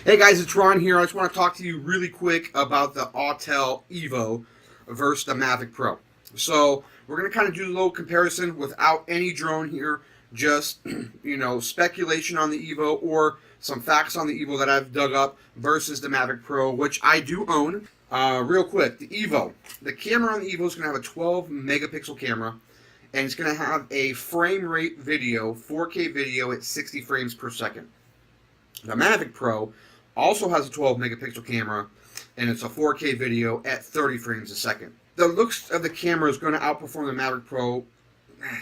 Hey guys, it's Ron here. I just want to talk to you really quick about the Autel Evo versus the Mavic Pro. So we're going to kind of do a little comparison without any drone here, just speculation on the Evo or some facts on the Evo that I've dug up versus the Mavic Pro, which I do own. Real quick, the Evo. The camera on the Evo is going to have a 12 megapixel camera, and it's going to have a frame rate video, 4K video at 60 frames per second. The Mavic Pro also has a 12 megapixel camera, and it's a 4K video at 30 frames a second. The looks of the camera is going to outperform the Mavic Pro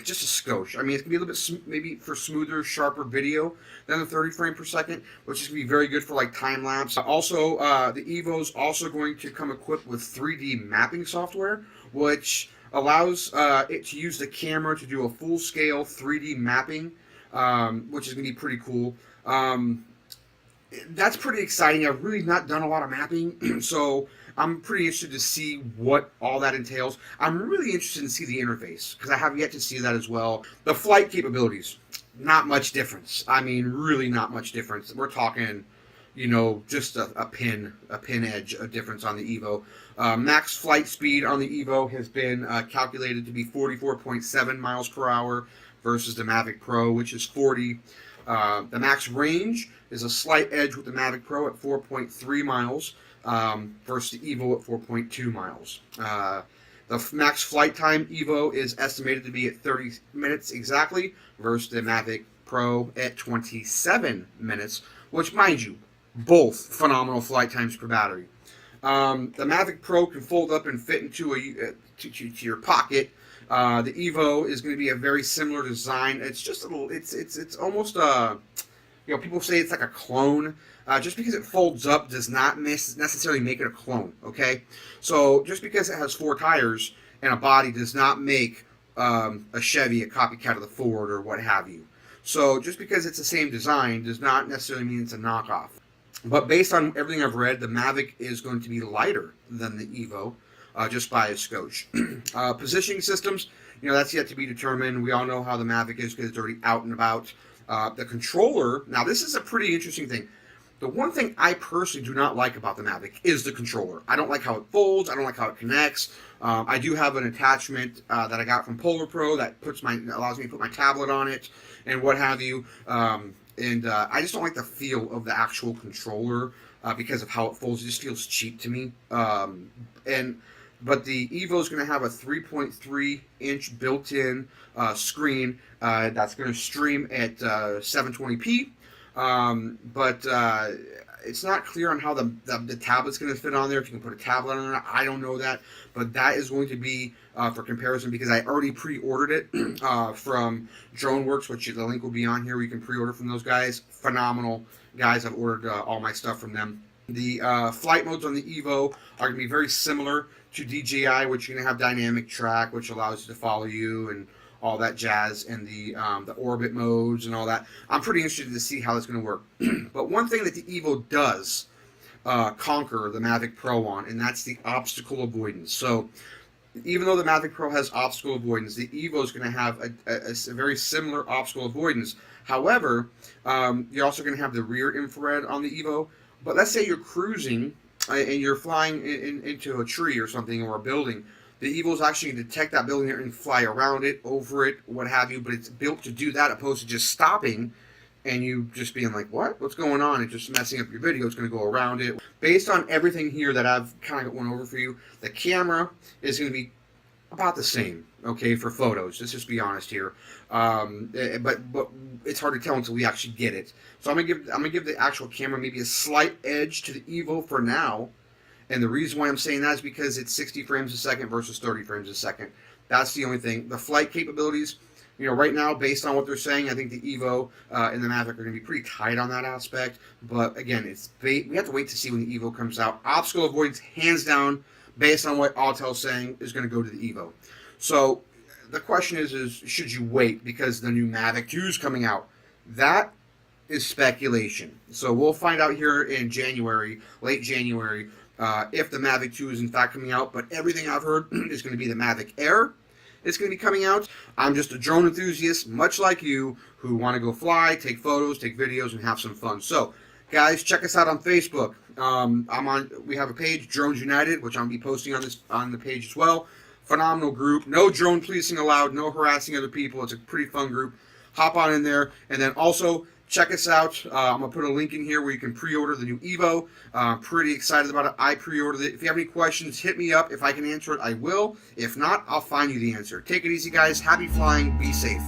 just a skosh. I mean, it's going to be a little bit maybe for smoother, sharper video than the 30 frame per second, which is going to be very good for like time lapse. Also, the Evo is also going to come equipped with 3D mapping software, which allows it to use the camera to do a full scale 3D mapping, which is going to be pretty cool. That's pretty exciting. I've really not done a lot of mapping, so I'm pretty interested to see what all that entails. I'm really interested to see the interface, because I have yet to see that as well. The flight capabilities, not much difference. I mean, really not much difference. We're talking, just a pin edge of difference on the Evo. Max flight speed on the Evo has been calculated to be 44.7 miles per hour versus the Mavic Pro, which is 40. The max range is a slight edge with the Mavic Pro at 4.3 miles versus the Evo at 4.2 miles. The max flight time Evo is estimated to be at 30 minutes exactly versus the Mavic Pro at 27 minutes, which, mind you, both phenomenal flight times per battery. The Mavic Pro can fold up and fit into to your pocket. The Evo is going to be a very similar design. It's just a little, it's almost people say it's like a clone. Just because it folds up does not necessarily make it a clone, okay? So just because it has 4 tires and a body does not make a Chevy a copycat of the Ford or what have you. So just because it's the same design does not necessarily mean it's a knockoff. But based on everything I've read, the Mavic is going to be lighter than the Evo, just by a skosh. Positioning systems, that's yet to be determined. We all know how the Mavic is because it's already out and about. The controller, now this is a pretty interesting thing. The one thing I personally do not like about the Mavic is the controller. I don't like how it folds. I don't like how it connects. I do have an attachment that I got from Polar Pro that allows me to put my tablet on it and what have you. I just don't like the feel of the actual controller because of how it folds. It just feels cheap to me. But the Evo is going to have a 3.3-inch built-in screen that's going to stream at 720p. But it's not clear on how the tablet's going to fit on there. If you can put a tablet on there, I don't know that. But that is going to be for comparison, because I already pre-ordered it from DroneWorks, which the link will be on here. We can pre-order from those guys. Phenomenal guys. I've ordered all my stuff from them. The flight modes on the Evo are going to be very similar to DJI, which you're going to have dynamic track, which allows you to follow you and all that jazz, and the orbit modes and all that. I'm pretty interested to see how that's going to work. But one thing that the Evo does conquer the Mavic Pro on, and that's the obstacle avoidance. So even though the Mavic Pro has obstacle avoidance, the Evo is going to have a very similar obstacle avoidance. However, you're also going to have the rear infrared on the Evo. But let's say you're cruising and you're flying into a tree or something, or a building. The Evo is actually going to detect that building and fly around it, over it, what have you. But it's built to do that, opposed to just stopping and you just being like, what? What's going on? And just messing up your video. It's going to go around it. Based on everything here that I've kind of went over for you, the camera is going to be about the same, okay, for photos. Let's just be honest here. But it's hard to tell until we actually get it. So I'm gonna give the actual camera maybe a slight edge to the Evo for now. And the reason why I'm saying that is because it's 60 frames a second versus 30 frames a second. That's the only thing. The flight capabilities, right now, based on what they're saying, I think the Evo and the Mavic are going to be pretty tight on that aspect. But again, we have to wait to see when the Evo comes out. Obstacle avoidance, hands down, based on what Autel's saying, is going to go to the Evo. So the question is should you wait because the new Mavic 2 is coming out? That is speculation. So we'll find out here in January, late January, if the Mavic 2 is in fact coming out. But everything I've heard is going to be the Mavic Air. It's going to be coming out. I'm just a drone enthusiast, much like you, who want to go fly, take photos, take videos, and have some fun. So Guys, check us out on Facebook. We have a page, Drones United, which I'll be posting on the page as well. Phenomenal group. No drone policing allowed. No harassing other people. It's a pretty fun group. Hop on in there, and then also check us out. I'm gonna put a link in here where you can pre-order the new Evo. Pretty excited about it. I pre-ordered it. If you have any questions, hit me up. If I can answer it, I will. If not, I'll find you the answer. Take it easy, guys. Happy flying. Be safe.